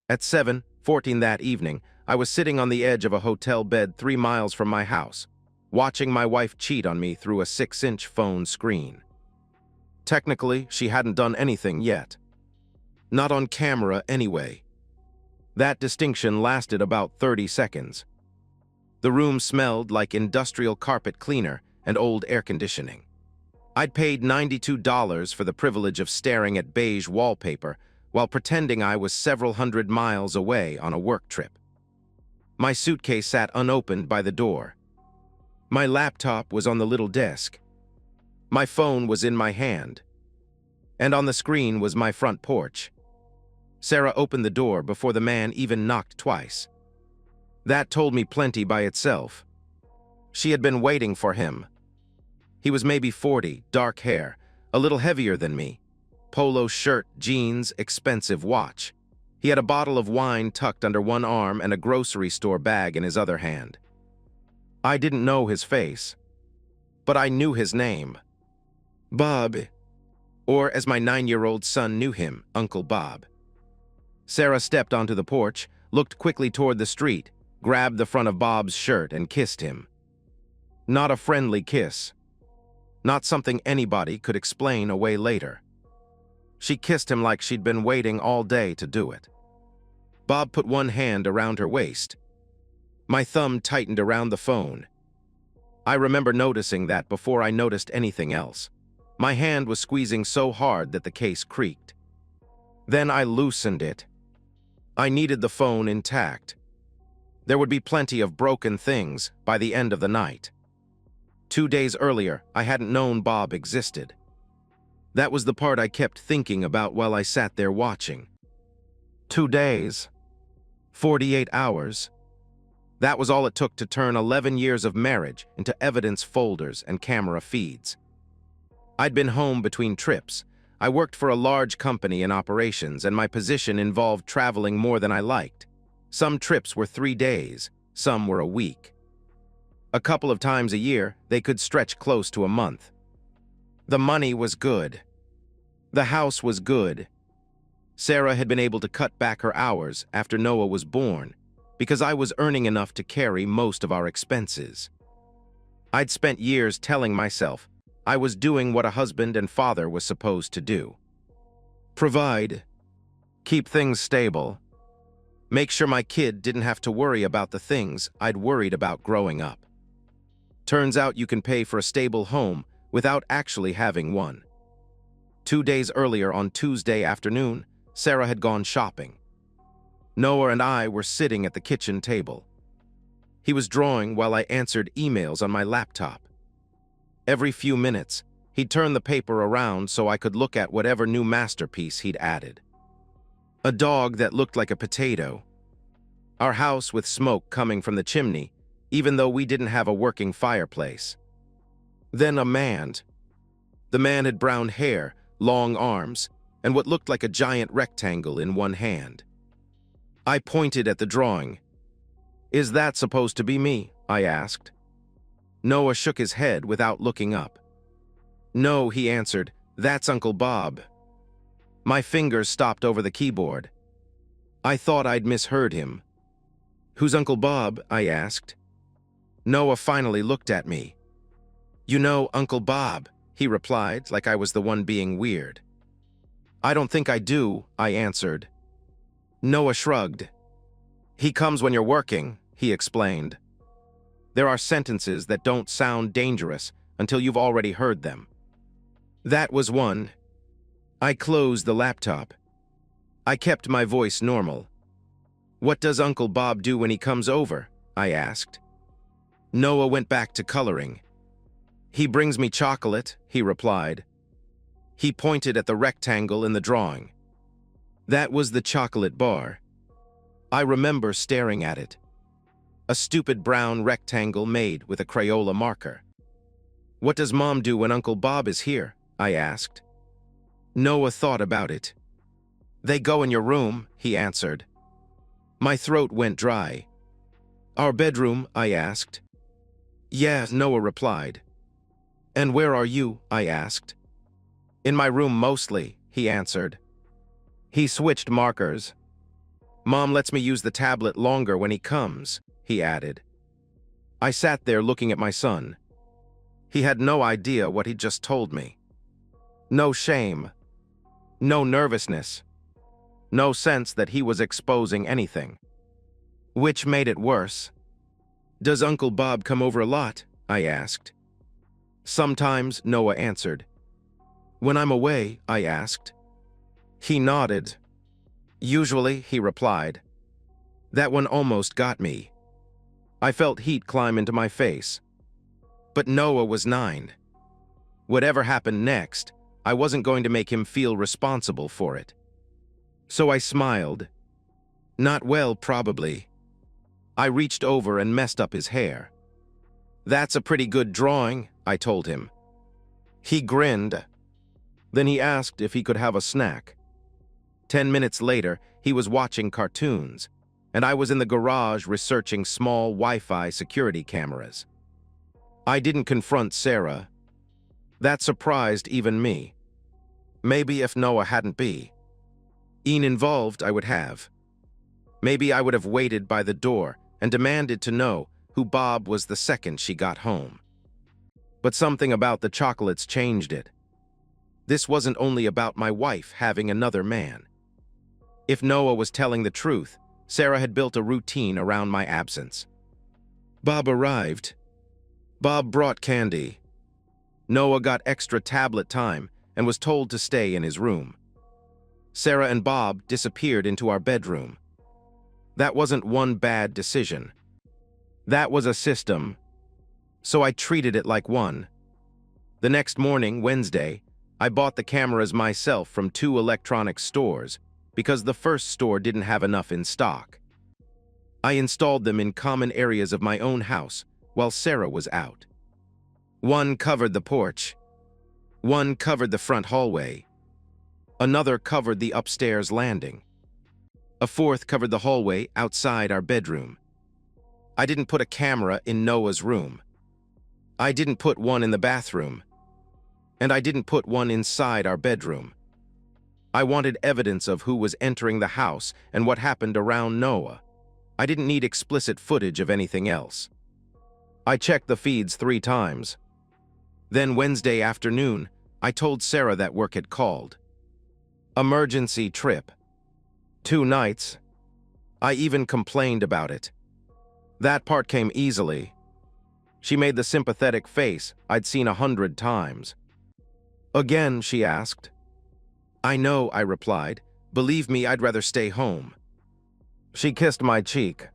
At 7:14 that evening, I was sitting on the edge of a hotel bed 3 miles from my house, watching my wife cheat on me through a 6-inch phone screen. Technically, she hadn't done anything yet. Not on camera, anyway. That distinction lasted about 30 seconds. The room smelled like industrial carpet cleaner and old air conditioning. I'd paid $92 for the privilege of staring at beige wallpaper while pretending I was several hundred miles away on a work trip. My suitcase sat unopened by the door. My laptop was on the little desk. My phone was in my hand. And on the screen was my front porch. Sarah opened the door before the man even knocked twice. That told me plenty by itself. She had been waiting for him. He was maybe 40, dark hair, a little heavier than me. Polo shirt, jeans, expensive watch. He had a bottle of wine tucked under one arm and a grocery store bag in his other hand. I didn't know his face, but I knew his name. Bob, or as my 9-year-old son knew him, Uncle Bob. Sarah stepped onto the porch, looked quickly toward the street, grabbed the front of Bob's shirt and kissed him. Not a friendly kiss. Not something anybody could explain away later. She kissed him like she'd been waiting all day to do it. Bob put one hand around her waist. My thumb tightened around the phone. I remember noticing that before I noticed anything else. My hand was squeezing so hard that the case creaked. Then I loosened it. I needed the phone intact. There would be plenty of broken things by the end of the night. 2 days earlier, I hadn't known Bob existed. That was the part I kept thinking about while I sat there watching. 2 days. 48 hours. That was all it took to turn 11 years of marriage into evidence folders and camera feeds. I'd been home between trips. I worked for a large company in operations, and my position involved traveling more than I liked. Some trips were 3 days, some were a week. A couple of times a year, they could stretch close to a month. The money was good. The house was good. Sarah had been able to cut back her hours after Noah was born because I was earning enough to carry most of our expenses. I'd spent years telling myself I was doing what a husband and father was supposed to do. Provide, keep things stable, make sure my kid didn't have to worry about the things I'd worried about growing up. Turns out you can pay for a stable home without actually having one. 2 days earlier on Tuesday afternoon, Sarah had gone shopping. Noah and I were sitting at the kitchen table. He was drawing while I answered emails on my laptop. Every few minutes, he'd turn the paper around so I could look at whatever new masterpiece he'd added. A dog that looked like a potato. Our house with smoke coming from the chimney, even though we didn't have a working fireplace. Then a man. The man had brown hair, long arms, and what looked like a giant rectangle in one hand. I pointed at the drawing. "Is that supposed to be me?" I asked. Noah shook his head without looking up. "No," he answered, "that's Uncle Bob." My fingers stopped over the keyboard. I thought I'd misheard him. "Who's Uncle Bob?" I asked. Noah finally looked at me. "You know Uncle Bob," he replied, like I was the one being weird. "I don't think I do," I answered. Noah shrugged. "He comes when you're working," he explained. There are sentences that don't sound dangerous until you've already heard them. That was one. I closed the laptop. I kept my voice normal. "What does Uncle Bob do when he comes over?" I asked. Noah went back to coloring. "He brings me chocolate," he replied. He pointed at the rectangle in the drawing. That was the chocolate bar. I remember staring at it. A stupid brown rectangle made with a Crayola marker. "What does Mom do when Uncle Bob is here?" I asked. Noah thought about it. "They go in your room," he answered. My throat went dry. "Our bedroom?" I asked. "Yeah," Noah replied. "And where are you?" I asked. "In my room mostly," he answered. He switched markers. Mom lets me use the tablet longer when he comes, he added. I sat there looking at my son. He had no idea what he'd just told me. No shame. No nervousness. No sense that he was exposing anything. Which made it worse. Does Uncle Bob come over a lot? I asked. Sometimes, Noah answered. When I'm away, I asked. He nodded. Usually, he replied. That one almost got me. I felt heat climb into my face. But Noah was 9. Whatever happened next, I wasn't going to make him feel responsible for it. So I smiled. Not well, probably. I reached over and messed up his hair. That's a pretty good drawing, I told him. He grinned. Then he asked if he could have a snack. 10 minutes later, he was watching cartoons, and I was in the garage researching small Wi-Fi security cameras. I didn't confront Sarah. That surprised even me. Maybe if Noah hadn't been involved, I would have. Maybe I would have waited by the door and demanded to know who Bob was the second she got home. But something about the chocolates changed it. This wasn't only about my wife having another man. If Noah was telling the truth, Sarah had built a routine around my absence. Bob arrived. Bob brought candy. Noah got extra tablet time and was told to stay in his room. Sarah and Bob disappeared into our bedroom. That wasn't one bad decision. That was a system. So I treated it like one. The next morning, Wednesday, I bought the cameras myself from 2 electronics stores because the first store didn't have enough in stock. I installed them in common areas of my own house while Sarah was out. One covered the porch. One covered the front hallway. Another covered the upstairs landing. A fourth covered the hallway outside our bedroom. I didn't put a camera in Noah's room. I didn't put one in the bathroom. And I didn't put one inside our bedroom. I wanted evidence of who was entering the house and what happened around Noah. I didn't need explicit footage of anything else. I checked the feeds 3 times. Then Wednesday afternoon, I told Sarah that work had called. Emergency trip. 2 nights. I even complained about it. That part came easily. She made the sympathetic face I'd seen 100 times. Again, she asked. I know, I replied. Believe me, I'd rather stay home. She kissed my cheek.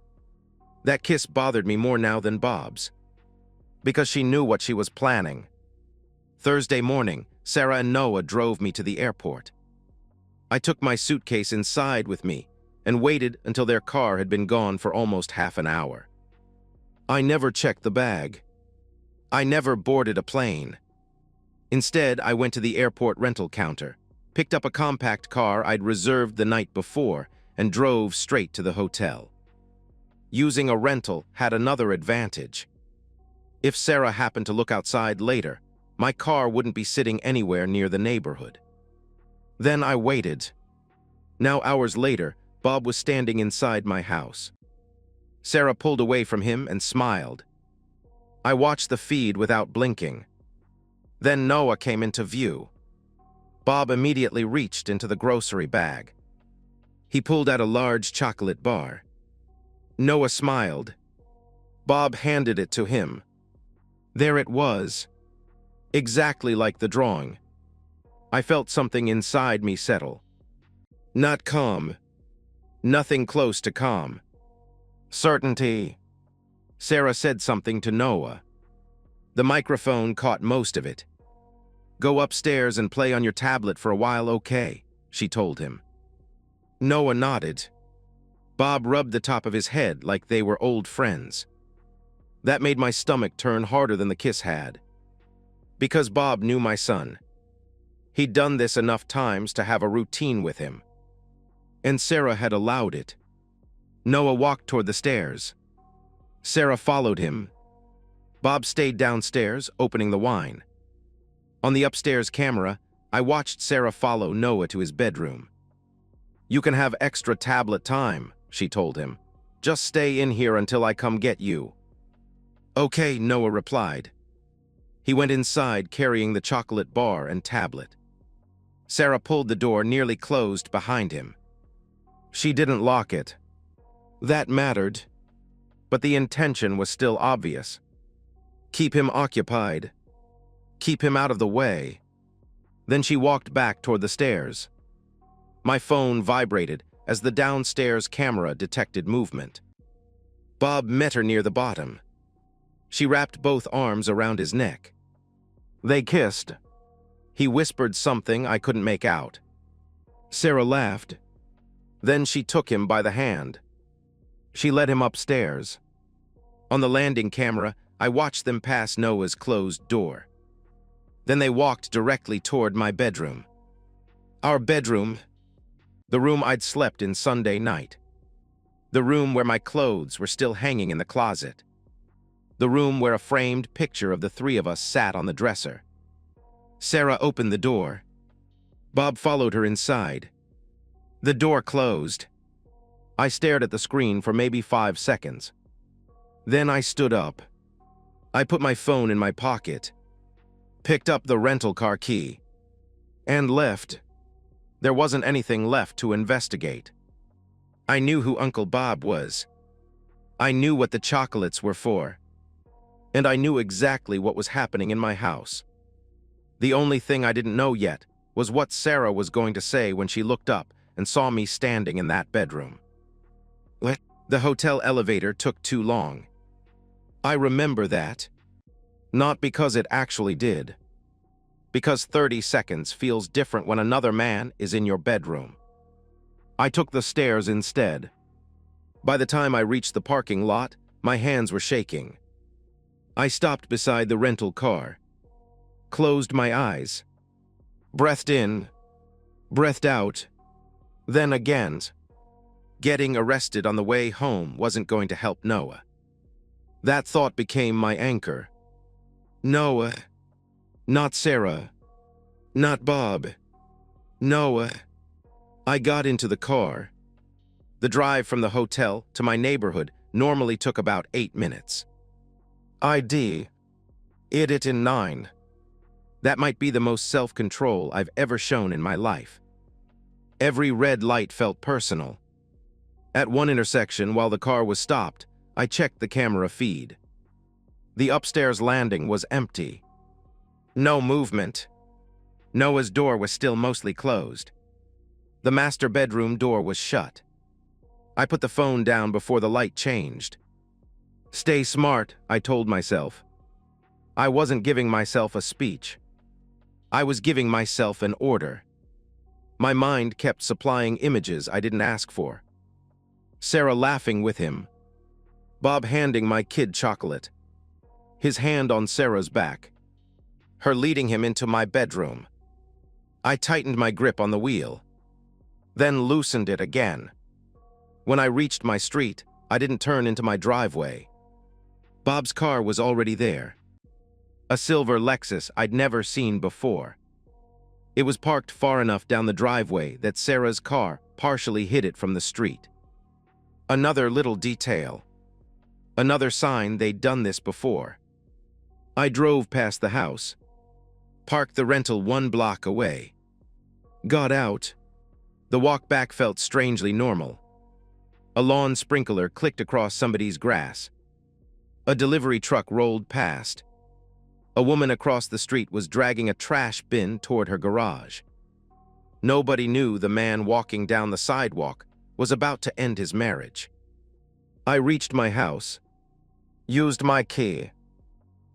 That kiss bothered me more now than Bob's. Because she knew what she was planning. Thursday morning, Sarah and Noah drove me to the airport. I took my suitcase inside with me and waited until their car had been gone for almost half an hour. I never checked the bag. I never boarded a plane. Instead, I went to the airport rental counter, picked up a compact car I'd reserved the night before, and drove straight to the hotel. Using a rental had another advantage. If Sarah happened to look outside later, my car wouldn't be sitting anywhere near the neighborhood. Then I waited. Now hours later, Bob was standing inside my house. Sarah pulled away from him and smiled. I watched the feed without blinking. Then Noah came into view. Bob immediately reached into the grocery bag. He pulled out a large chocolate bar. Noah smiled. Bob handed it to him. There it was. Exactly like the drawing. I felt something inside me settle. Not calm. Nothing close to calm. Certainty. Sarah said something to Noah. The microphone caught most of it. Go upstairs and play on your tablet for a while, okay? She told him. Noah nodded. Bob rubbed the top of his head like they were old friends. That made my stomach turn harder than the kiss had. Because Bob knew my son. He'd done this enough times to have a routine with him. And Sarah had allowed it. Noah walked toward the stairs. Sarah followed him. Bob stayed downstairs, opening the wine. On the upstairs camera, I watched Sarah follow Noah to his bedroom. You can have extra tablet time, she told him. "Just stay in here until I come get you." "Okay," Noah replied. He went inside carrying the chocolate bar and tablet. Sarah pulled the door nearly closed behind him. She didn't lock it. That mattered, but the intention was still obvious. Keep him occupied. Keep him out of the way. Then she walked back toward the stairs. My phone vibrated as the downstairs camera detected movement. Bob met her near the bottom. She wrapped both arms around his neck. They kissed. He whispered something I couldn't make out. Sarah laughed. Then she took him by the hand. She led him upstairs. On the landing camera, I watched them pass Noah's closed door. Then they walked directly toward my bedroom. Our bedroom, the room I'd slept in Sunday night. The room where my clothes were still hanging in the closet. The room where a framed picture of the three of us sat on the dresser. Sarah opened the door. Bob followed her inside. The door closed. I stared at the screen for maybe 5 seconds. Then I stood up. I put my phone in my pocket, picked up the rental car key, and left. There wasn't anything left to investigate. I knew who Uncle Bob was. I knew what the chocolates were for. And I knew exactly what was happening in my house. The only thing I didn't know yet was what Sarah was going to say when she looked up and saw me standing in that bedroom. The hotel elevator took too long. I remember that. Not because it actually did. Because 30 seconds feels different when another man is in your bedroom. I took the stairs instead. By the time I reached the parking lot, my hands were shaking. I stopped beside the rental car, closed my eyes, breathed in, breathed out, then again. Getting arrested on the way home wasn't going to help Noah. That thought became my anchor. Noah, not Sarah, not Bob, Noah. I got into the car. The drive from the hotel to my neighborhood normally took about 8 minutes. It in 9. That might be the most self-control I've ever shown in my life. Every red light felt personal. At one intersection, while the car was stopped, I checked the camera feed. The upstairs landing was empty. No movement. Noah's door was still mostly closed. The master bedroom door was shut. I put the phone down before the light changed. Stay smart, I told myself. I wasn't giving myself a speech. I was giving myself an order. My mind kept supplying images I didn't ask for. Sarah laughing with him. Bob handing my kid chocolate. His hand on Sarah's back. Her leading him into my bedroom. I tightened my grip on the wheel, then loosened it again. When I reached my street, I didn't turn into my driveway. Bob's car was already there. A silver Lexus I'd never seen before. It was parked far enough down the driveway that Sarah's car partially hid it from the street. Another little detail. Another sign they'd done this before. I drove past the house, parked the rental 1 block away. Got out. The walk back felt strangely normal. A lawn sprinkler clicked across somebody's grass. A delivery truck rolled past. A woman across the street was dragging a trash bin toward her garage. Nobody knew the man walking down the sidewalk was about to end his marriage. I reached my house, used my key,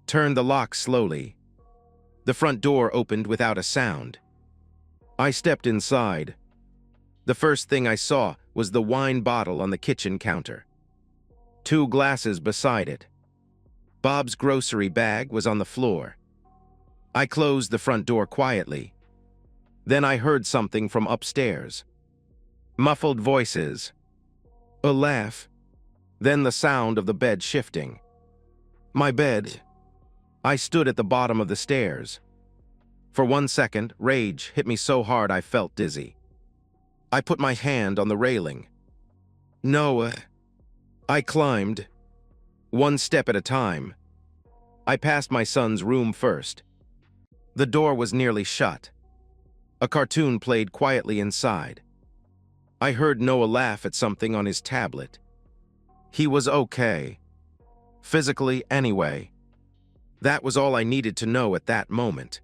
turned the lock slowly. The front door opened without a sound. I stepped inside. The first thing I saw was the wine bottle on the kitchen counter. 2 glasses beside it. Bob's grocery bag was on the floor. I closed the front door quietly. Then I heard something from upstairs. Muffled voices. A laugh. Then the sound of the bed shifting. My bed. I stood at the bottom of the stairs. For 1 second, rage hit me so hard I felt dizzy. I put my hand on the railing. No, I climbed, one step at a time. I passed my son's room first. The door was nearly shut. A cartoon played quietly inside. I heard Noah laugh at something on his tablet. He was okay. Physically, anyway. That was all I needed to know at that moment.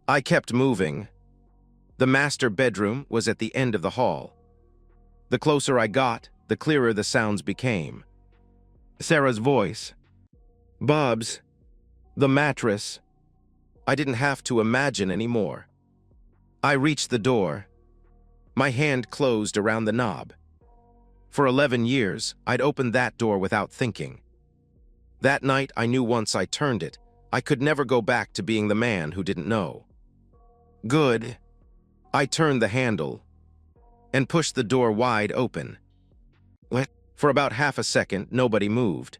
I kept moving. The master bedroom was at the end of the hall. The closer I got, the clearer the sounds became. Sarah's voice. Bob's. The mattress. I didn't have to imagine anymore. I reached the door. My hand closed around the knob. For 11 years, I'd opened that door without thinking. That night, I knew once I turned it, I could never go back to being the man who didn't know. Good. I turned the handle and pushed the door wide open. For about half a second, nobody moved.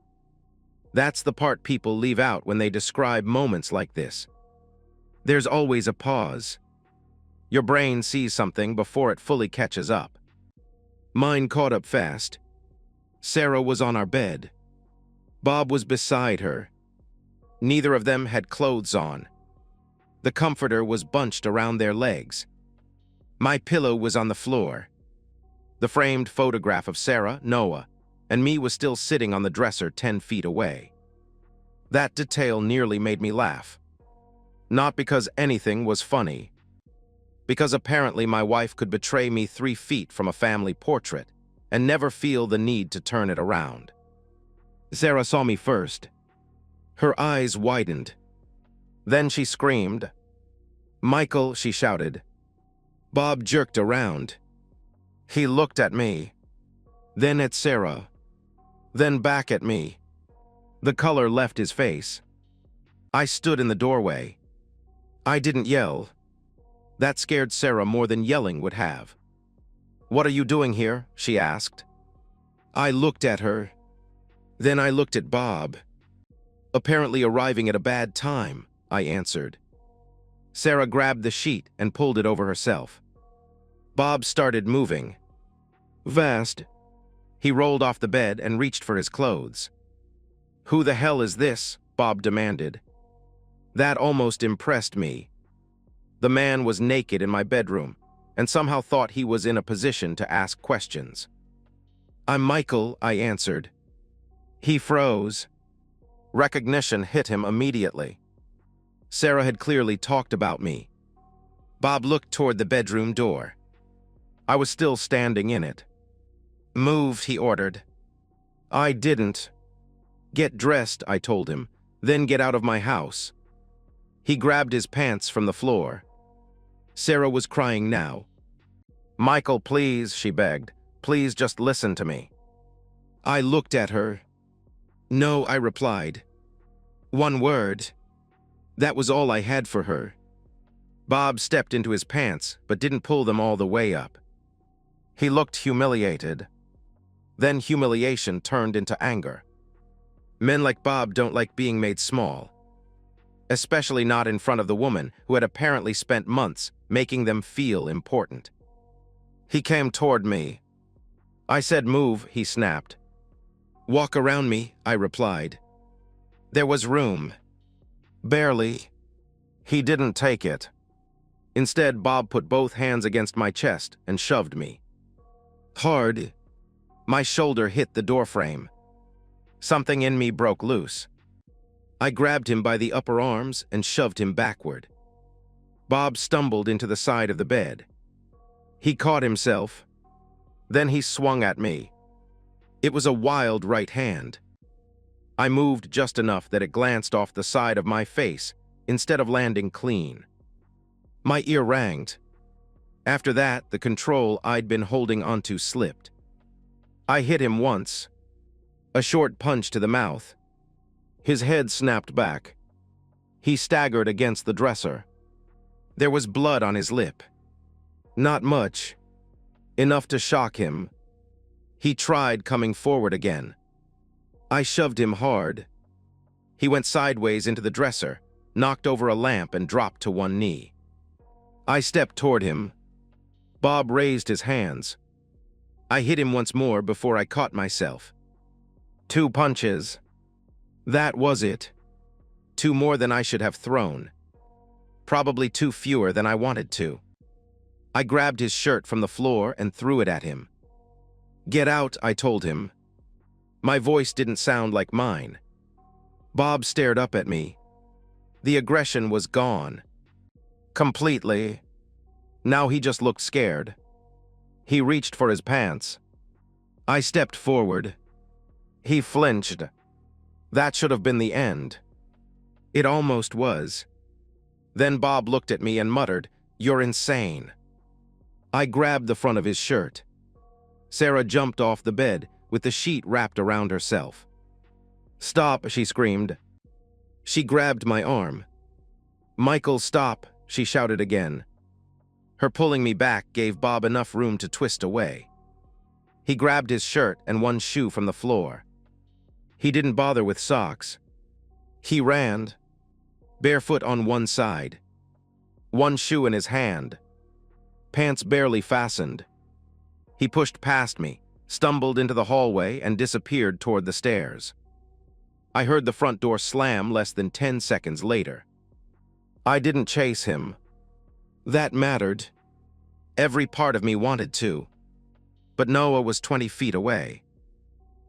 That's the part people leave out when they describe moments like this. There's always a pause. Your brain sees something before it fully catches up. Mine caught up fast. Sarah was on our bed. Bob was beside her. Neither of them had clothes on. The comforter was bunched around their legs. My pillow was on the floor. The framed photograph of Sarah, Noah, and me was still sitting on the dresser 10 feet away. That detail nearly made me laugh. Not because anything was funny. Because apparently my wife could betray me 3 feet from a family portrait and never feel the need to turn it around. Sarah saw me first. Her eyes widened. Then she screamed. "Michael," she shouted. Bob jerked around. He looked at me, then at Sarah, then back at me. The color left his face. I stood in the doorway. I didn't yell. That scared Sarah more than yelling would have. "What are you doing here?" she asked. I looked at her. Then I looked at Bob. "Apparently arriving at a bad time," I answered. Sarah grabbed the sheet and pulled it over herself. Bob started moving. Fast. He rolled off the bed and reached for his clothes. "Who the hell is this?" Bob demanded. That almost impressed me. The man was naked in my bedroom and somehow thought he was in a position to ask questions. "I'm Michael," I answered. He froze. Recognition hit him immediately. Sarah had clearly talked about me. Bob looked toward the bedroom door. I was still standing in it. "Move," he ordered. I didn't. "Get dressed," I told him, "then get out of my house." He grabbed his pants from the floor. Sarah was crying now. "Michael, please," she begged. "Please just listen to me." I looked at her. "No," I replied. One word. That was all I had for her. Bob stepped into his pants, but didn't pull them all the way up. He looked humiliated. Then humiliation turned into anger. Men like Bob don't like being made small. Especially not in front of the woman who had apparently spent months making them feel important. He came toward me. I said, "Move," he snapped. "Walk around me," I replied. There was room. Barely. He didn't take it. Instead, Bob put both hands against my chest and shoved me. Hard. My shoulder hit the doorframe. Something in me broke loose. I grabbed him by the upper arms and shoved him backward. Bob stumbled into the side of the bed. He caught himself. Then he swung at me. It was a wild right hand. I moved just enough that it glanced off the side of my face instead of landing clean. My ear ranged. After that, the control I'd been holding onto slipped. I hit him once. A short punch to the mouth. His head snapped back. He staggered against the dresser. There was blood on his lip. Not much. Enough to shock him. He tried coming forward again. I shoved him hard. He went sideways into the dresser, knocked over a lamp and dropped to one knee. I stepped toward him. Bob raised his hands. I hit him once more before I caught myself. 2 punches. That was it. 2 more than I should have thrown. Probably 2 fewer than I wanted to. I grabbed his shirt from the floor and threw it at him. "Get out," I told him. My voice didn't sound like mine. Bob stared up at me. The aggression was gone. Completely. Now he just looked scared. He reached for his pants. I stepped forward. He flinched. That should have been the end. It almost was. Then Bob looked at me and muttered, "You're insane." I grabbed the front of his shirt. Sarah jumped off the bed with the sheet wrapped around herself. "Stop," she screamed. She grabbed my arm. "Michael, stop," she shouted again. Her pulling me back gave Bob enough room to twist away. He grabbed his shirt and one shoe from the floor. He didn't bother with socks. He ran, barefoot on one side, one shoe in his hand, pants barely fastened. He pushed past me, stumbled into the hallway, and disappeared toward the stairs. I heard the front door slam less than 10 seconds later. I didn't chase him. That mattered. Every part of me wanted to. But Noah was 20 feet away.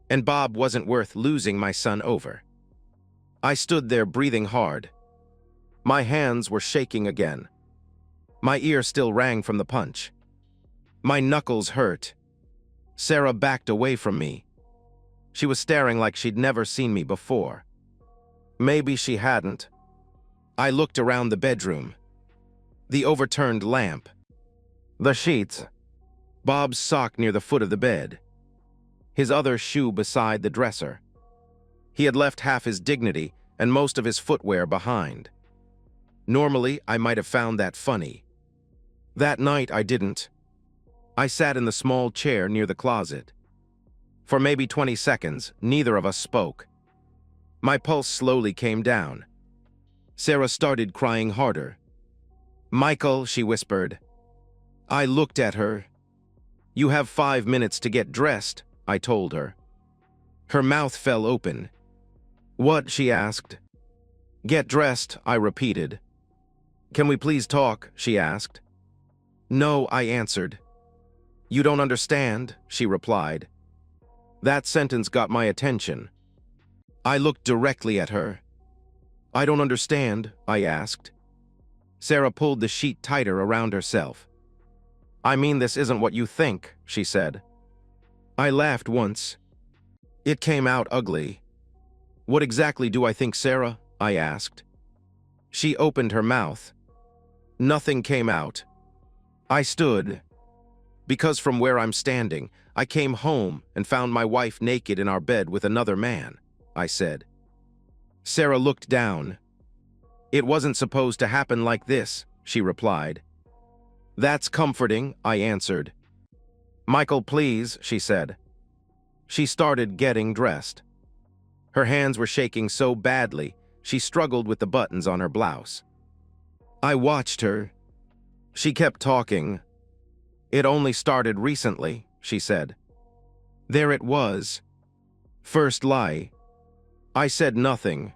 And Bob wasn't worth losing my son over. I stood there breathing hard. My hands were shaking again. My ear still rang from the punch. My knuckles hurt. Sarah backed away from me. She was staring like she'd never seen me before. Maybe she hadn't. I looked around the bedroom. The overturned lamp. The sheets. Bob's sock near the foot of the bed. His other shoe beside the dresser. He had left half his dignity and most of his footwear behind. Normally, I might have found that funny. That night, I didn't. I sat in the small chair near the closet. For maybe 20 seconds, neither of us spoke. My pulse slowly came down. Sarah started crying harder. "Michael," she whispered. I looked at her. "You have 5 minutes to get dressed," I told her. Her mouth fell open. "What?" she asked. "Get dressed," I repeated. "Can we please talk?" she asked. "No," I answered. "You don't understand," she replied. That sentence got my attention. I looked directly at her. "I don't understand," I asked. Sarah pulled the sheet tighter around herself. "I mean, this isn't what you think," she said. I laughed once. It came out ugly. "What exactly do I think, Sarah?" I asked. She opened her mouth. Nothing came out. I stood. Because from where I'm standing, I came home and found my wife naked in our bed with another man, I said. Sarah looked down. "It wasn't supposed to happen like this," she replied. "That's comforting," I answered. "Michael, please," she said. She started getting dressed. Her hands were shaking so badly, she struggled with the buttons on her blouse. I watched her. She kept talking. "It only started recently," she said. There it was. First lie. I said nothing.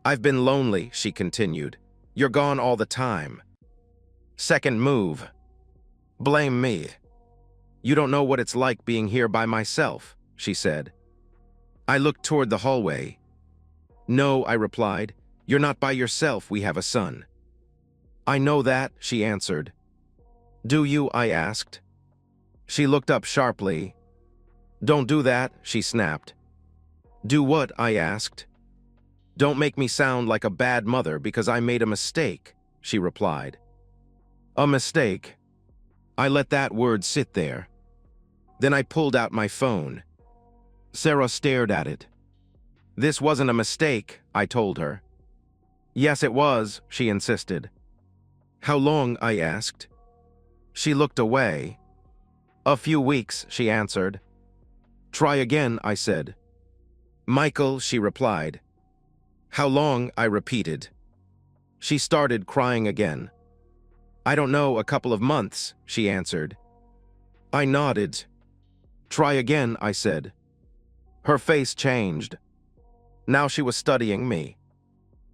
"I've been lonely," she continued. "You're gone all the time." Second move. "Blame me. You don't know what it's like being here by myself," she said. I looked toward the hallway. "No," I replied. "You're not by yourself. We have a son." "I know that," she answered. "Do you?" I asked. She looked up sharply. "Don't do that," she snapped. "Do what?" I asked. "Don't make me sound like a bad mother because I made a mistake," she replied. A mistake. I let that word sit there. Then I pulled out my phone. Sarah stared at it. "This wasn't a mistake," I told her. "Yes, it was," she insisted. "How long?" I asked. She looked away. "A few weeks," she answered. "Try again," I said. "Michael," she replied. "How long?" I repeated. She started crying again. "I don't know, a couple of months," she answered. I nodded. Try again, I said. Her face changed. Now she was studying me,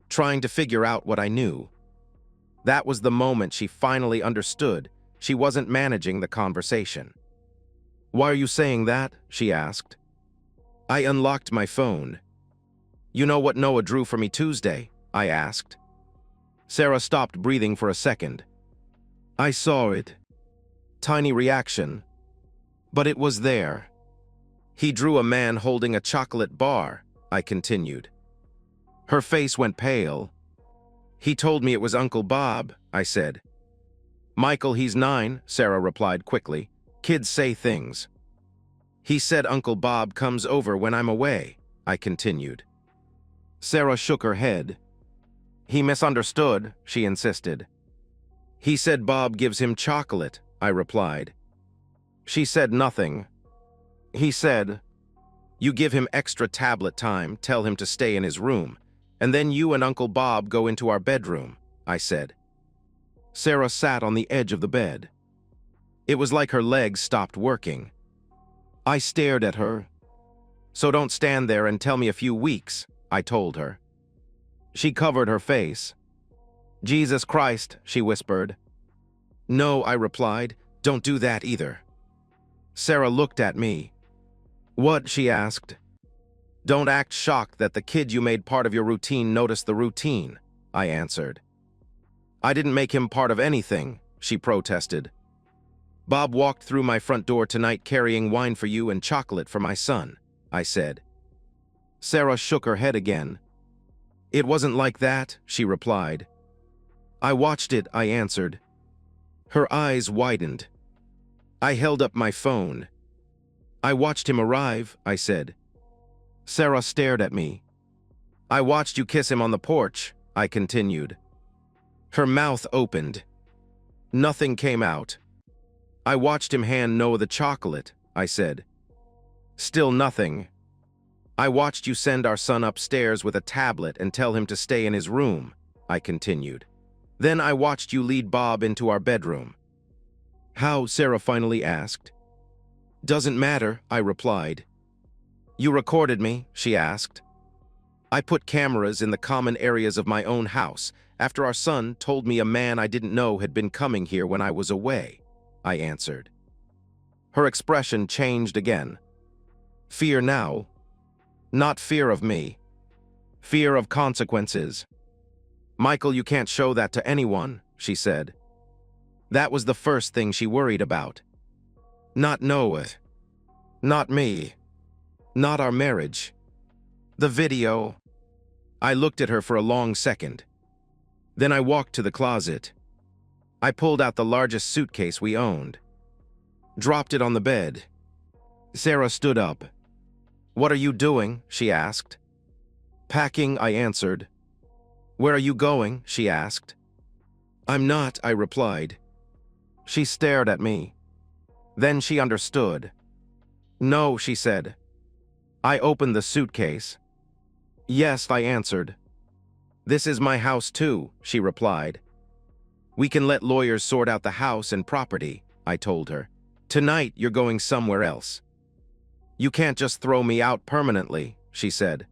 trying to figure out what I knew. That was the moment she finally understood she wasn't managing the conversation. Why are you saying that? She asked. I unlocked my phone. You know what Noah drew for me Tuesday? I asked. Sarah stopped breathing for a second. I saw it. Tiny reaction. But it was there. He drew a man holding a chocolate bar, I continued. Her face went pale. He told me it was Uncle Bob, I said. Michael, he's 9, Sarah replied quickly. Kids say things. He said Uncle Bob comes over when I'm away, I continued. Sarah shook her head. He misunderstood, she insisted. He said Bob gives him chocolate, I replied. She said nothing. He said, you give him extra tablet time, tell him to stay in his room, and then you and Uncle Bob go into our bedroom, I said. Sarah sat on the edge of the bed. It was like her legs stopped working. I stared at her. So don't stand there and tell me a few weeks, I told her. She covered her face. Jesus Christ, she whispered. No, I replied, don't do that either. Sarah looked at me. What? She asked. Don't act shocked that the kid you made part of your routine noticed the routine, I answered. I didn't make him part of anything, she protested. Bob walked through my front door tonight carrying wine for you and chocolate for my son, I said. Sarah shook her head again. It wasn't like that, she replied. I watched it, I answered. Her eyes widened. I held up my phone. I watched him arrive, I said. Sarah stared at me. I watched you kiss him on the porch, I continued. Her mouth opened. Nothing came out. I watched him hand Noah the chocolate, I said. Still nothing. I watched you send our son upstairs with a tablet and tell him to stay in his room, I continued. Then I watched you lead Bob into our bedroom. How? Sarah finally asked. Doesn't matter, I replied. You recorded me, she asked. I put cameras in the common areas of my own house after our son told me a man I didn't know had been coming here when I was away, I answered. Her expression changed again. Fear now. Not fear of me. Fear of consequences. Michael, you can't show that to anyone, she said. That was the first thing she worried about. Not Noah. Not me. Not our marriage. The video. I looked at her for a long second. Then I walked to the closet. I pulled out the largest suitcase we owned. Dropped it on the bed. Sarah stood up. What are you doing? She asked. Packing, I answered. Where are you going? She asked. I'm not, I replied. She stared at me. Then she understood. No, she said. I opened the suitcase. Yes, I answered. This is my house too, she replied. We can let lawyers sort out the house and property, I told her. Tonight you're going somewhere else. You can't just throw me out permanently, she said.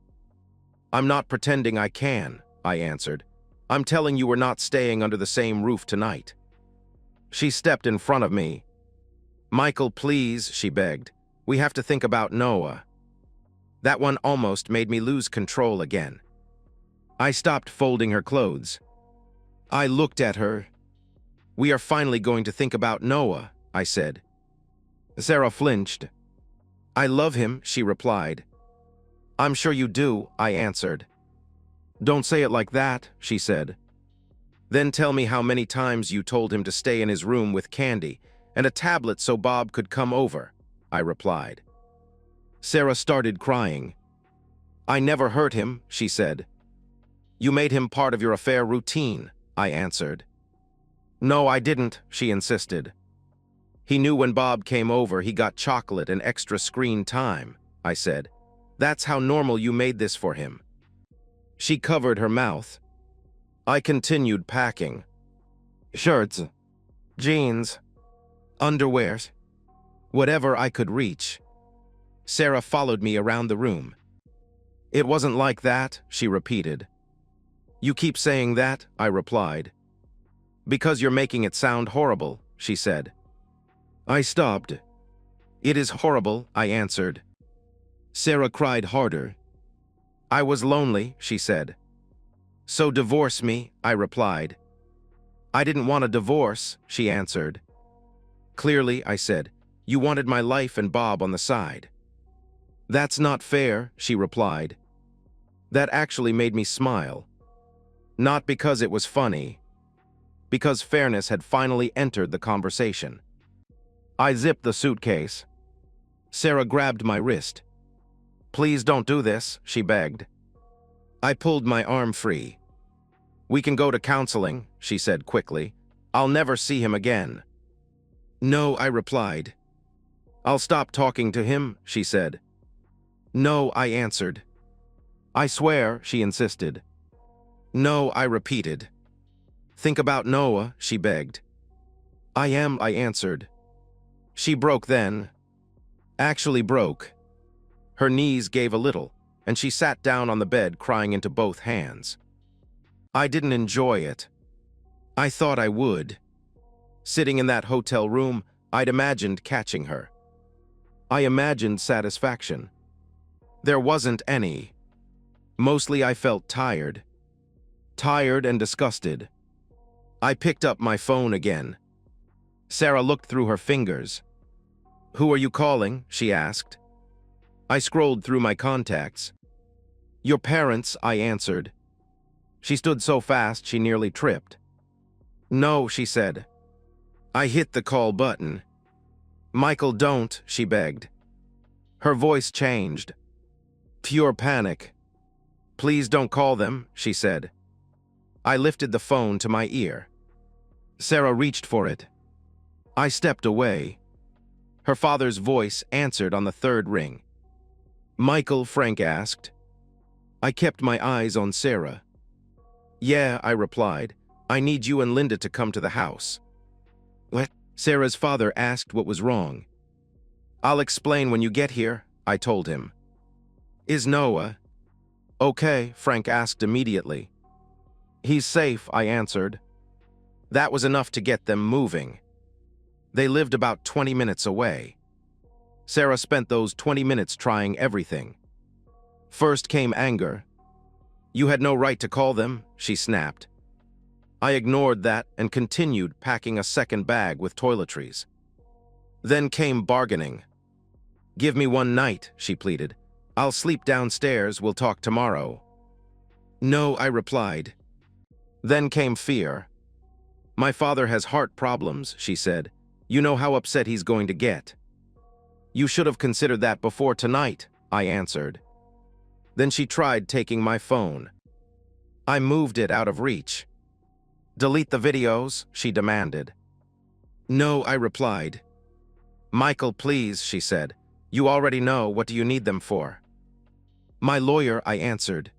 I'm not pretending I can, I answered. I'm telling you we're not staying under the same roof tonight. She stepped in front of me. Michael, please, she begged. We have to think about Noah. That one almost made me lose control again. I stopped folding her clothes. I looked at her. We are finally going to think about Noah, I said. Sarah flinched. I love him, she replied. I'm sure you do, I answered. Don't say it like that, she said. Then tell me how many times you told him to stay in his room with candy and a tablet so Bob could come over, I replied. Sarah started crying. I never hurt him, she said. You made him part of your affair routine, I answered. No, I didn't, she insisted. He knew when Bob came over he got chocolate and extra screen time, I said. That's how normal you made this for him. She covered her mouth. I continued packing. Shirts, jeans, underwear, whatever I could reach. Sarah followed me around the room. "It wasn't like that," she repeated. "You keep saying that," I replied. "Because you're making it sound horrible," she said. I stopped. "It is horrible," I answered. Sarah cried harder. "I was lonely," she said. "So divorce me," I replied. "I didn't want a divorce," she answered. "Clearly," I said, "you wanted my life and Bob on the side." "That's not fair," she replied. That actually made me smile. Not because it was funny, because fairness had finally entered the conversation. I zipped the suitcase. Sarah grabbed my wrist. "Please don't do this," she begged. I pulled my arm free. "We can go to counseling," she said quickly. "I'll never see him again." "No," I replied. "I'll stop talking to him," she said. "No," I answered. "I swear," she insisted. "No," I repeated. "Think about Noah," she begged. "I am," I answered. She broke then. Actually broke. Her knees gave a little, and she sat down on the bed crying into both hands. I didn't enjoy it. I thought I would. Sitting in that hotel room, I'd imagined catching her. I imagined satisfaction. There wasn't any. Mostly I felt tired. Tired and disgusted. I picked up my phone again. Sarah looked through her fingers. "Who are you calling?" she asked. I scrolled through my contacts. "Your parents," I answered. She stood so fast she nearly tripped. "No," she said. I hit the call button. "Michael, don't," she begged. Her voice changed. Pure panic. "Please don't call them," she said. I lifted the phone to my ear. Sarah reached for it. I stepped away. Her father's voice answered on the third ring. "Michael?" Frank asked. I kept my eyes on Sarah. "Yeah," I replied. "I need you and Linda to come to the house." "What?" Sarah's father asked what was wrong. "I'll explain when you get here," I told him. "Is Noah okay?" Frank asked immediately. "He's safe," I answered. That was enough to get them moving. They lived about 20 minutes away. Sarah spent those 20 minutes trying everything. First came anger. "You had no right to call them," she snapped. I ignored that and continued packing a second bag with toiletries. Then came bargaining. "Give me one night," she pleaded. "I'll sleep downstairs, we'll talk tomorrow." "No," I replied. Then came fear. "My father has heart problems," she said. "You know how upset he's going to get." "You should have considered that before tonight," I answered. Then she tried taking my phone. I moved it out of reach. "Delete the videos," she demanded. "No," I replied. "Michael, please," she said. "You already know, what do you need them for?" "My lawyer," I answered.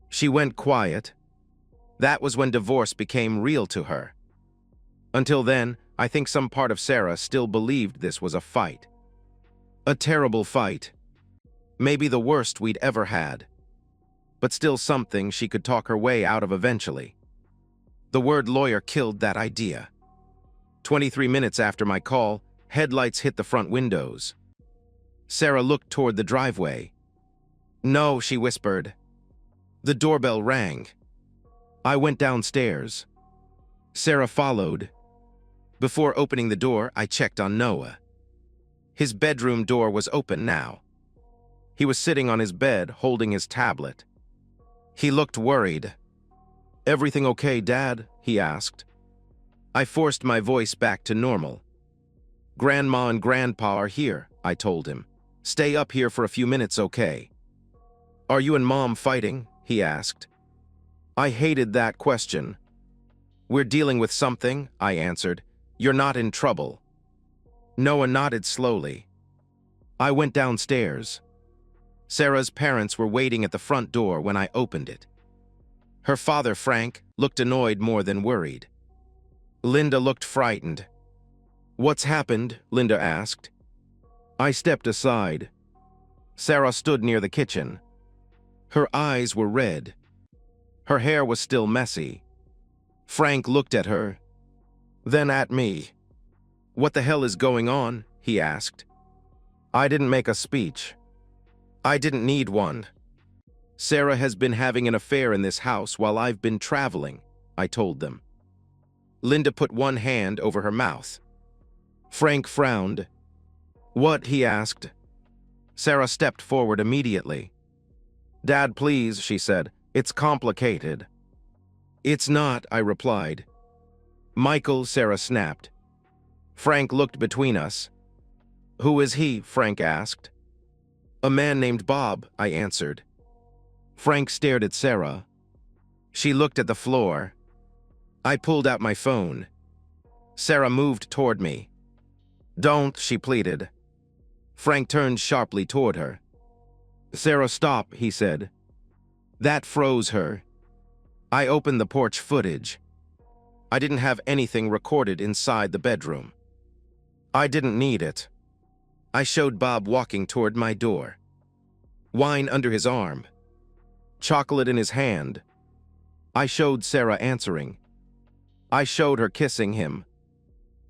She went quiet. That was when divorce became real to her. Until then, I think some part of Sarah still believed this was a fight. A terrible fight. Maybe the worst we'd ever had. But still something she could talk her way out of eventually. The word lawyer killed that idea. 23 minutes after my call, headlights hit the front windows. Sarah looked toward the driveway. "No," she whispered. The doorbell rang. I went downstairs. Sarah followed. Before opening the door, I checked on Noah. His bedroom door was open now. He was sitting on his bed, holding his tablet. He looked worried. "Everything okay, Dad?" he asked. I forced my voice back to normal. "Grandma and Grandpa are here," I told him. "Stay up here for a few minutes, okay?" "Are you and Mom fighting?" he asked. I hated that question. "We're dealing with something," I answered. "You're not in trouble." Noah nodded slowly. I went downstairs. Sarah's parents were waiting at the front door when I opened it. Her father, Frank, looked annoyed more than worried. Linda looked frightened. "What's happened?" Linda asked. I stepped aside. Sarah stood near the kitchen. Her eyes were red. Her hair was still messy. Frank looked at her, then at me. "What the hell is going on?" he asked. I didn't make a speech. I didn't need one. "Sarah has been having an affair in this house while I've been traveling," I told them. Linda put one hand over her mouth. Frank frowned. "What?" he asked. Sarah stepped forward immediately. "Dad, please," she said. "It's complicated." "It's not," I replied. "Michael," Sarah snapped. Frank looked between us. "Who is he?" Frank asked. "A man named Bob," I answered. Frank stared at Sarah. She looked at the floor. I pulled out my phone. Sarah moved toward me. "Don't," she pleaded. Frank turned sharply toward her. "Sarah, stop," he said. That froze her. I opened the porch footage. I didn't have anything recorded inside the bedroom. I didn't need it. I showed Bob walking toward my door. Wine under his arm. Chocolate in his hand. I showed Sarah answering. I showed her kissing him.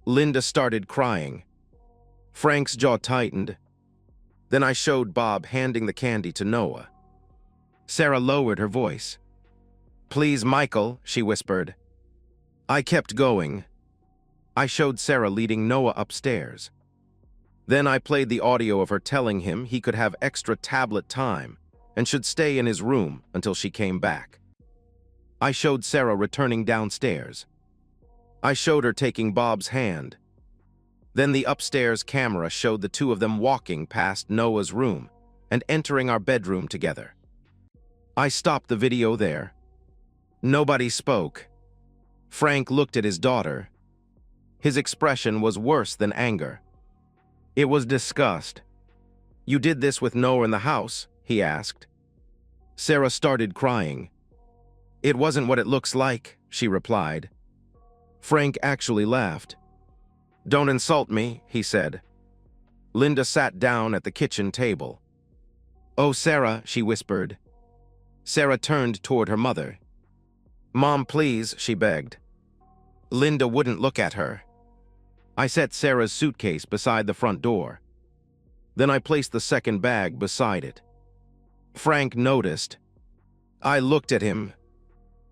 Linda started crying. Frank's jaw tightened. Then I showed Bob handing the candy to Noah. Sarah lowered her voice. "Please, Michael," she whispered. I kept going. I showed Sarah leading Noah upstairs. Then I played the audio of her telling him he could have extra tablet time and should stay in his room until she came back. I showed Sarah returning downstairs. I showed her taking Bob's hand. Then the upstairs camera showed the two of them walking past Noah's room and entering our bedroom together. I stopped the video there. Nobody spoke. Frank looked at his daughter. His expression was worse than anger. It was disgust. "You did this with Noah in the house?" he asked. Sarah started crying. "It wasn't what it looks like," she replied. Frank actually laughed. "Don't insult me," he said. Linda sat down at the kitchen table. "Oh, Sarah," she whispered. Sarah turned toward her mother. "Mom, please," she begged. Linda wouldn't look at her. I set Sarah's suitcase beside the front door. Then I placed the second bag beside it. Frank noticed. I looked at him.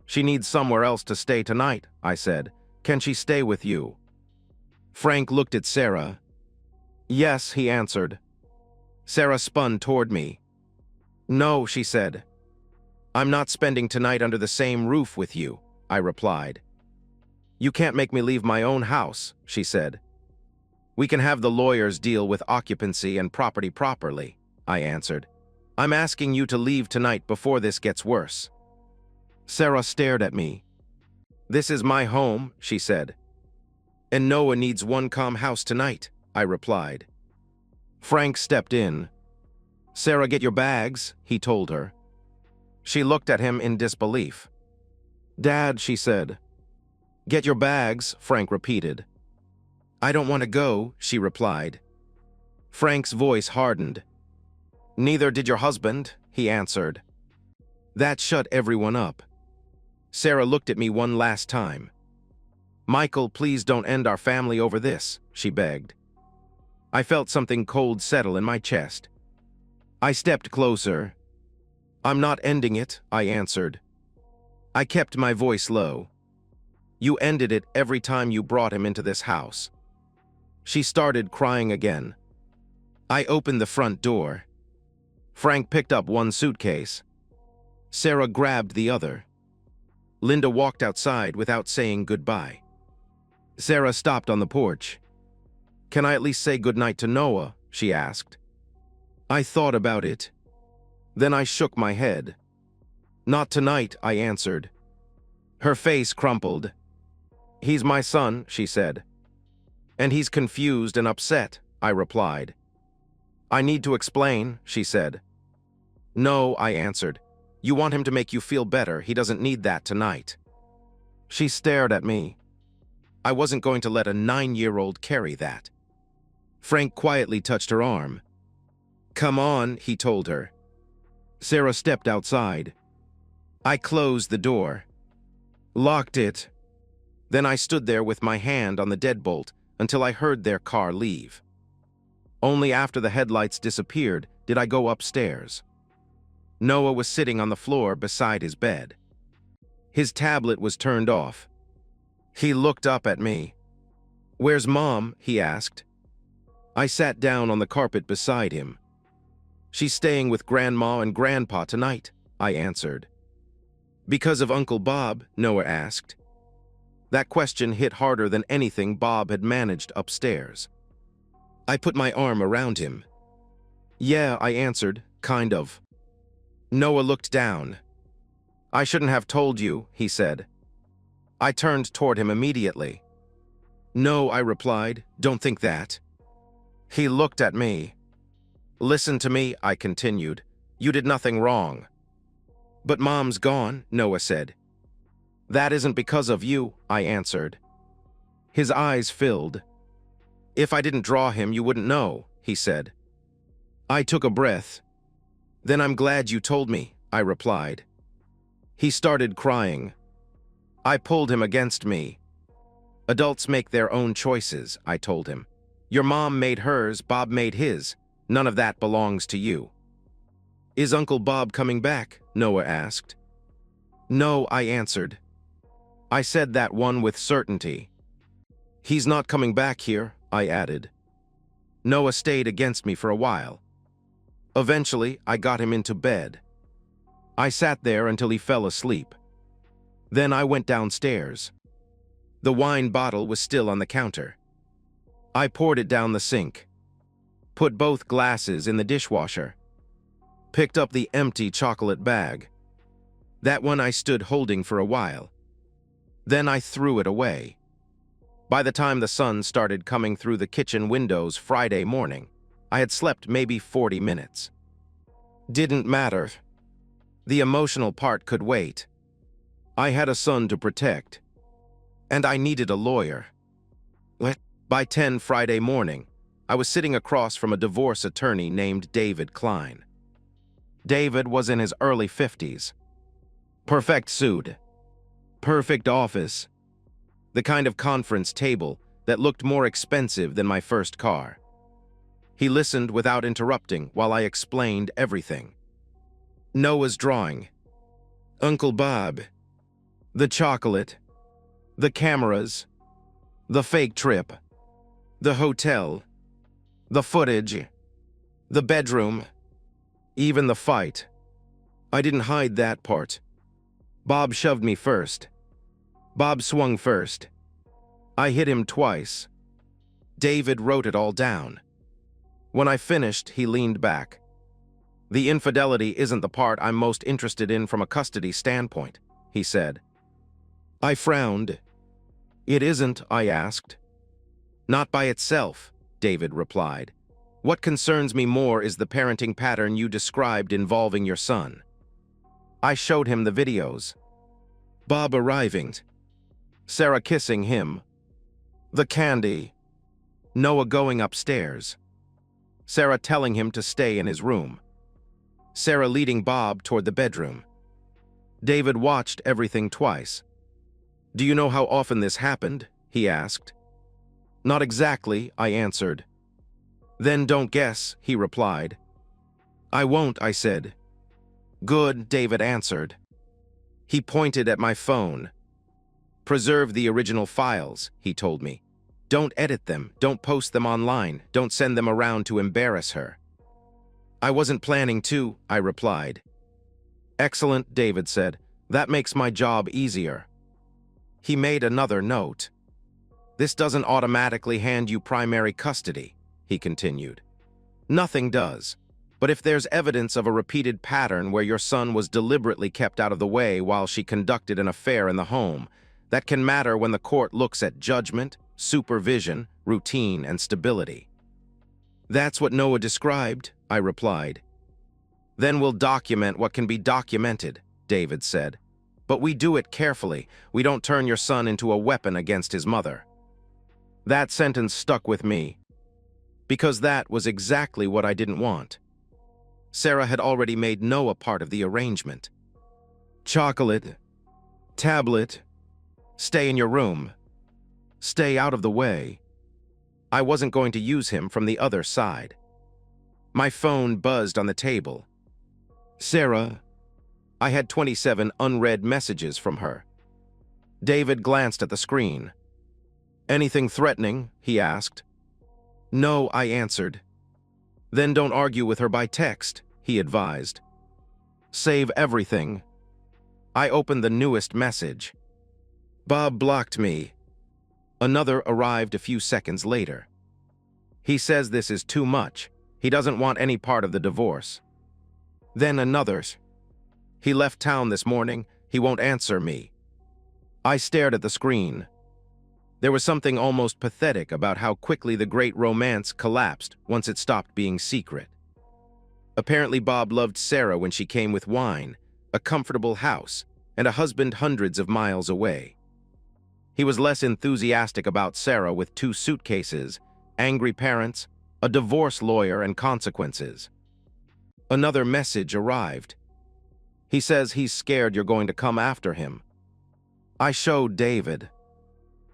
"She needs somewhere else to stay tonight," I said. "Can she stay with you?" Frank looked at Sarah. "Yes," he answered. Sarah spun toward me. "No," she said. "I'm not spending tonight under the same roof with you," I replied. "You can't make me leave my own house," she said. "We can have the lawyers deal with occupancy and property properly," I answered. "I'm asking you to leave tonight before this gets worse." Sarah stared at me. "This is my home," she said. "And Noah needs one calm house tonight," I replied. Frank stepped in. "Sarah, get your bags," he told her. She looked at him in disbelief. "Dad," she said. "Get your bags," Frank repeated. "I don't want to go," she replied. Frank's voice hardened. "Neither did your husband," he answered. That shut everyone up. Sarah looked at me one last time. "Michael, please don't end our family over this," she begged. I felt something cold settle in my chest. I stepped closer. "I'm not ending it," I answered. I kept my voice low. "You ended it every time you brought him into this house." She started crying again. I opened the front door. Frank picked up one suitcase. Sarah grabbed the other. Linda walked outside without saying goodbye. Sarah stopped on the porch. "Can I at least say goodnight to Noah?" she asked. I thought about it. Then I shook my head. "Not tonight," I answered. Her face crumpled. "He's my son," she said. "And he's confused and upset," I replied. "I need to explain," she said. "No," I answered. "You want him to make you feel better. He doesn't need that tonight." She stared at me. I wasn't going to let a 9-year-old carry that. Frank quietly touched her arm. "Come on," he told her. Sarah stepped outside. I closed the door, locked it. Then I stood there with my hand on the deadbolt until I heard their car leave. Only after the headlights disappeared did I go upstairs. Noah was sitting on the floor beside his bed. His tablet was turned off. He looked up at me. "Where's Mom?" he asked. I sat down on the carpet beside him. "She's staying with Grandma and Grandpa tonight," I answered. "Because of Uncle Bob?" Noah asked. That question hit harder than anything Bob had managed upstairs. I put my arm around him. "Yeah," I answered, "kind of." Noah looked down. "I shouldn't have told you," he said. I turned toward him immediately. "No," I replied, "don't think that." He looked at me. "Listen to me," I continued. "You did nothing wrong." "But Mom's gone," Noah said. "That isn't because of you," I answered. His eyes filled. "If I didn't draw him, you wouldn't know," he said. I took a breath. "Then I'm glad you told me," I replied. He started crying. I pulled him against me. "Adults make their own choices," I told him. "Your mom made hers, Bob made his. None of that belongs to you." "Is Uncle Bob coming back?" Noah asked. "No," I answered. I said that one with certainty. "He's not coming back here," I added. Noah stayed against me for a while. Eventually, I got him into bed. I sat there until he fell asleep. Then I went downstairs. The wine bottle was still on the counter. I poured it down the sink, put both glasses in the dishwasher, picked up the empty chocolate bag. That one I stood holding for a while. Then I threw it away. By the time the sun started coming through the kitchen windows Friday morning, I had slept maybe 40 minutes. Didn't matter. The emotional part could wait. I had a son to protect, and I needed a lawyer. By 10 Friday morning, I was sitting across from a divorce attorney named David Klein. David was in his early 50s. Perfect suit, perfect office, the kind of conference table that looked more expensive than my first car. He listened without interrupting while I explained everything. Noah's drawing, Uncle Bob, the chocolate, the cameras, the fake trip, the hotel, the footage, the bedroom, even the fight. I didn't hide that part. Bob shoved me first. Bob swung first. I hit him twice. David wrote it all down. When I finished, he leaned back. "The infidelity isn't the part I'm most interested in from a custody standpoint," he said. I frowned. "It isn't?" I asked. "Not by itself," David replied. "What concerns me more is the parenting pattern you described involving your son." I showed him the videos. Bob arriving, Sarah kissing him, the candy, Noah going upstairs, Sarah telling him to stay in his room, Sarah leading Bob toward the bedroom. David watched everything twice. "Do you know how often this happened?" he asked. "Not exactly," I answered. "Then don't guess," he replied. "I won't," I said. "Good," David answered. He pointed at my phone. "Preserve the original files," he told me. "Don't edit them, don't post them online, don't send them around to embarrass her." "I wasn't planning to," I replied. "Excellent," David said. "That makes my job easier." He made another note. "This doesn't automatically hand you primary custody," he continued. "Nothing does. But if there's evidence of a repeated pattern where your son was deliberately kept out of the way while she conducted an affair in the home, that can matter when the court looks at judgment, supervision, routine, and stability." "That's what Noah described," I replied. "Then we'll document what can be documented," David said. "But we do it carefully. We don't turn your son into a weapon against his mother." That sentence stuck with me, because that was exactly what I didn't want. Sarah had already made Noah part of the arrangement. Chocolate, tablet, stay in your room, stay out of the way. I wasn't going to use him from the other side. My phone buzzed on the table. Sarah. I had 27 unread messages from her. David glanced at the screen. Anything threatening? He asked. No, I answered. Then don't argue with her by text, he advised. Save everything. I opened the newest message. Bob blocked me. Another arrived a few seconds later. He says this is too much. He doesn't want any part of the divorce. Then another's. He left town this morning. He won't answer me. I stared at the screen. There was something almost pathetic about how quickly the great romance collapsed once it stopped being secret. Apparently Bob loved Sarah when she came with wine, a comfortable house, and a husband hundreds of miles away. He was less enthusiastic about Sarah with 2 suitcases, angry parents, a divorce lawyer, and consequences. Another message arrived. He says he's scared you're going to come after him. I showed David.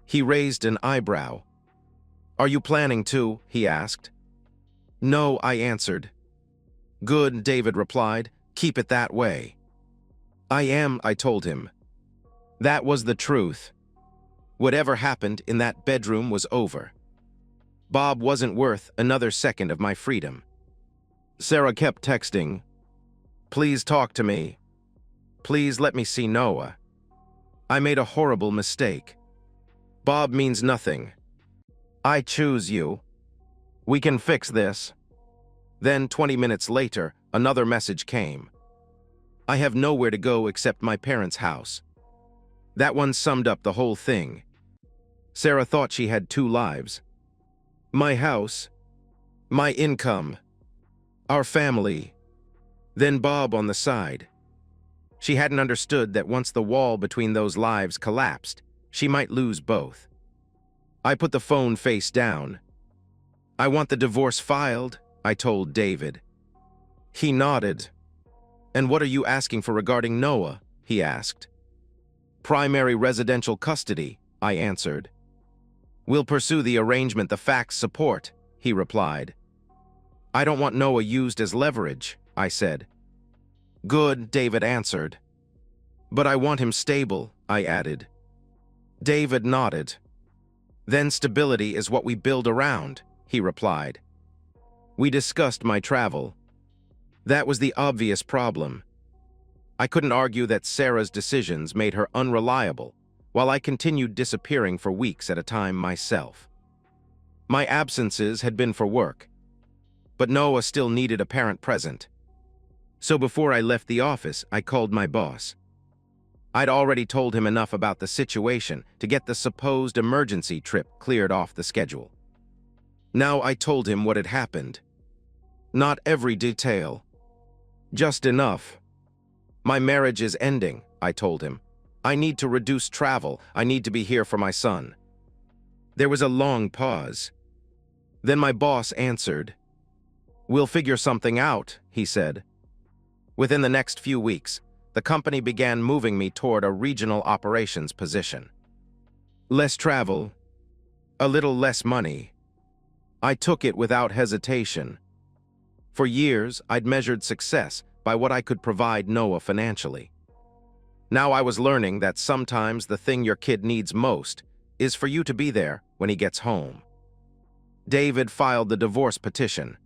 He raised an eyebrow. Are you planning to? He asked. No, I answered. Good, David replied. Keep it that way. I am, I told him. That was the truth. Whatever happened in that bedroom was over. Bob wasn't worth another second of my freedom. Sarah kept texting. Please talk to me. Please let me see Noah. I made a horrible mistake. Bob means nothing. I choose you. We can fix this. Then 20 minutes later, another message came. I have nowhere to go except my parents' house. That one summed up the whole thing. Sarah thought she had 2 lives. My house, my income, our family, then Bob on the side. She hadn't understood that once the wall between those lives collapsed, she might lose both. I put the phone face down. I want the divorce filed, I told David. He nodded. And what are you asking for regarding Noah? He asked. Primary residential custody, I answered. We'll pursue the arrangement the facts support, he replied. I don't want Noah used as leverage, I said. Good, David answered. But I want him stable, I added. David nodded. Then stability is what we build around, he replied. We discussed my travel. That was the obvious problem. I couldn't argue that Sarah's decisions made her unreliable, while I continued disappearing for weeks at a time myself. My absences had been for work, but Noah still needed a parent present. So before I left the office, I called my boss. I'd already told him enough about the situation to get the supposed emergency trip cleared off the schedule. Now I told him what had happened. Not every detail. Just enough. My marriage is ending, I told him. I need to reduce travel. I need to be here for my son. There was a long pause. Then my boss answered. We'll figure something out, he said. Within the next few weeks, the company began moving me toward a regional operations position. Less travel, a little less money. I took it without hesitation. For years, I'd measured success by what I could provide Noah financially. Now I was learning that sometimes the thing your kid needs most is for you to be there when he gets home. David filed the divorce petition.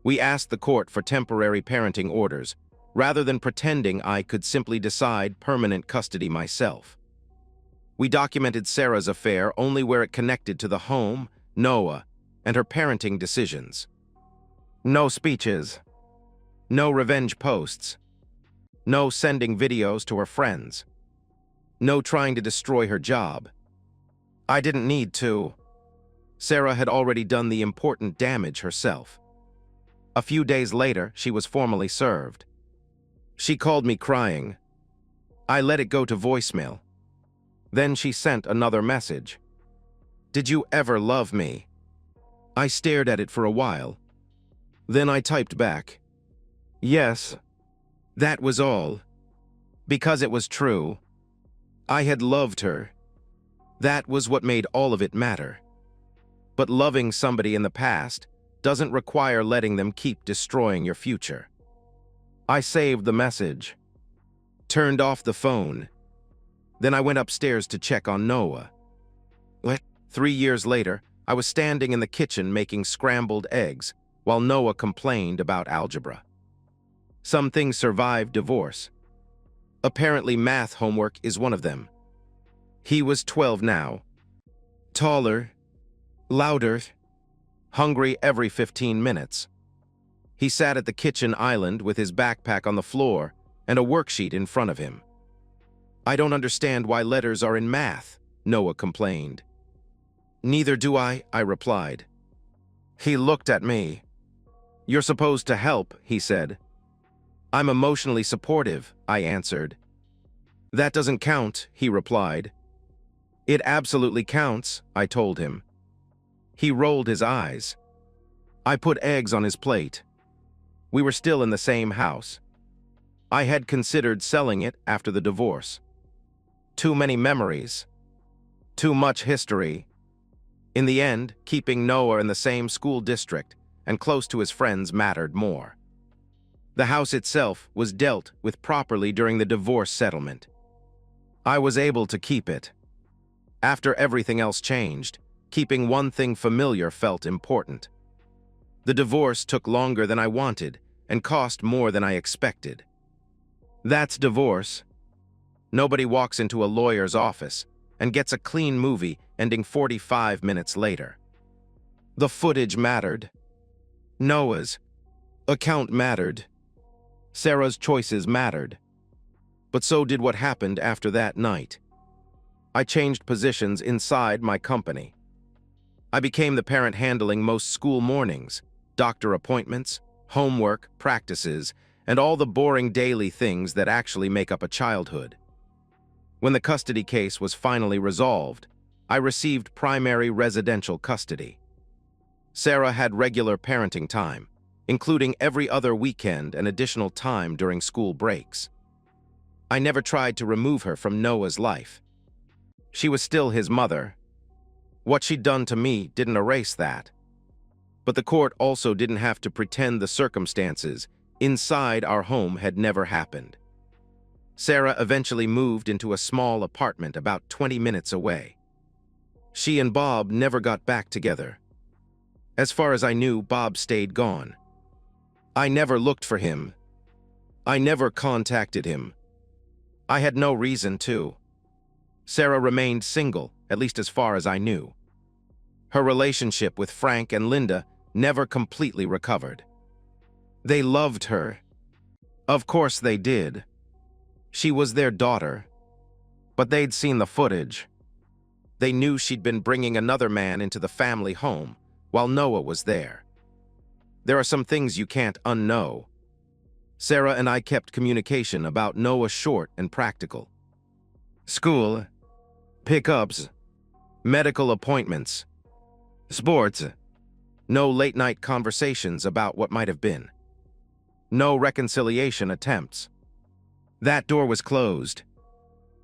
We asked the court for temporary parenting orders, rather than pretending I could simply decide permanent custody myself. We documented Sarah's affair only where it connected to the home, Noah, and her parenting decisions. No speeches. No revenge posts. No sending videos to her friends. No trying to destroy her job. I didn't need to. Sarah had already done the important damage herself. A few days later, she was formally served. She called me crying. I let it go to voicemail. Then she sent another message. Did you ever love me? I stared at it for a while. Then I typed back. Yes, that was all. Because it was true. I had loved her. That was what made all of it matter. But loving somebody in the past doesn't require letting them keep destroying your future. I saved the message, turned off the phone. Then I went upstairs to check on Noah. 3 years later, I was standing in the kitchen making scrambled eggs while Noah complained about algebra. Some things survive divorce. Apparently, math homework is one of them. He was 12 now. Taller, louder, hungry every 15 minutes. He sat at the kitchen island with his backpack on the floor and a worksheet in front of him. "I don't understand why letters are in math," Noah complained. "Neither do I replied. He looked at me. "You're supposed to help," he said. "I'm emotionally supportive," I answered. "That doesn't count," he replied. "It absolutely counts," I told him. He rolled his eyes. I put eggs on his plate. We were still in the same house. I had considered selling it after the divorce. Too many memories. Too much history. In the end, keeping Noah in the same school district and close to his friends mattered more. The house itself was dealt with properly during the divorce settlement. I was able to keep it. After everything else changed, keeping one thing familiar felt important. The divorce took longer than I wanted and cost more than I expected. That's divorce. Nobody walks into a lawyer's office and gets a clean movie ending 45 minutes later. The footage mattered. Noah's account mattered. Sarah's choices mattered. But so did what happened after that night. I changed positions inside my company. I became the parent handling most school mornings, doctor appointments, homework, practices, and all the boring daily things that actually make up a childhood. When the custody case was finally resolved, I received primary residential custody. Sarah had regular parenting time, including every other weekend and additional time during school breaks. I never tried to remove her from Noah's life. She was still his mother. What she'd done to me didn't erase that. But the court also didn't have to pretend the circumstances inside our home had never happened. Sarah eventually moved into a small apartment about 20 minutes away. She and Bob never got back together. As far as I knew, Bob stayed gone. I never looked for him. I never contacted him. I had no reason to. Sarah remained single, at least as far as I knew. Her relationship with Frank and Linda never completely recovered. They loved her. Of course they did. She was their daughter. But they'd seen the footage. They knew she'd been bringing another man into the family home while Noah was there. There are some things you can't unknow. Sarah and I kept communication about Noah short and practical. School, pickups, medical appointments, sports. No late-night conversations about what might have been. No reconciliation attempts. That door was closed.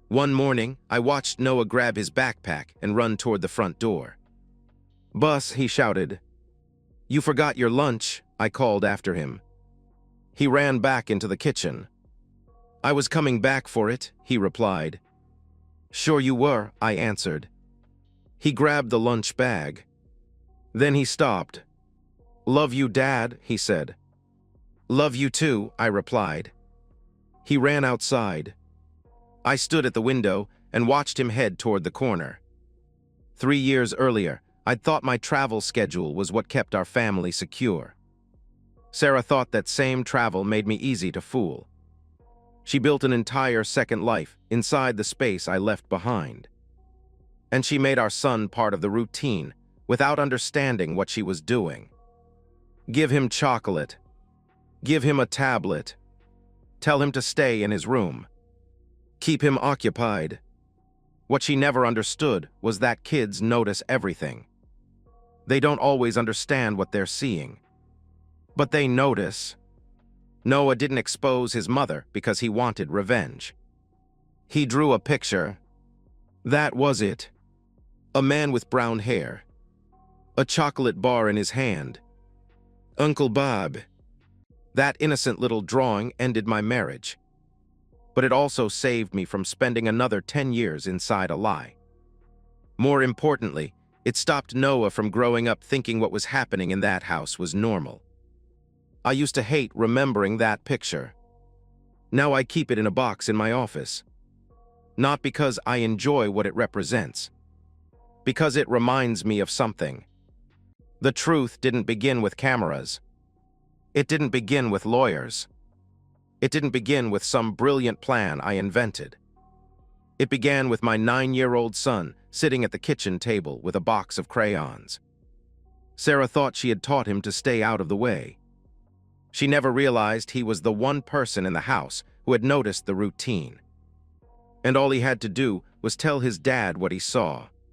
One morning, I watched Noah grab his backpack and run toward the front door. "Bus," he shouted. "You forgot your lunch," I called after him. He ran back into the kitchen. "I was coming back for it," he replied. "Sure you were," I answered. He grabbed the lunch bag. Then he stopped. "Love you, Dad," he said. "Love you too," I replied. He ran outside. I stood at the window and watched him head toward the corner. 3 years earlier, I'd thought my travel schedule was what kept our family secure. Sarah thought that same travel made me easy to fool. She built an entire second life inside the space I left behind. And she made our son part of the routine without understanding what she was doing. Give him chocolate. Give him a tablet. Tell him to stay in his room. Keep him occupied. What she never understood was that kids notice everything. They don't always understand what they're seeing. But they notice. Noah didn't expose his mother because he wanted revenge. He drew a picture. That was it. A man with brown hair. A chocolate bar in his hand. Uncle Bob. That innocent little drawing ended my marriage. But it also saved me from spending another 10 years inside a lie. More importantly, it stopped Noah from growing up thinking what was happening in that house was normal. I used to hate remembering that picture. Now I keep it in a box in my office. Not because I enjoy what it represents, because it reminds me of something. The truth didn't begin with cameras. It didn't begin with lawyers. It didn't begin with some brilliant plan I invented. It began with my 9-year-old son sitting at the kitchen table with a box of crayons. Sarah thought she had taught him to stay out of the way. She never realized he was the one person in the house who had noticed the routine. And all he had to do was tell his dad what he saw.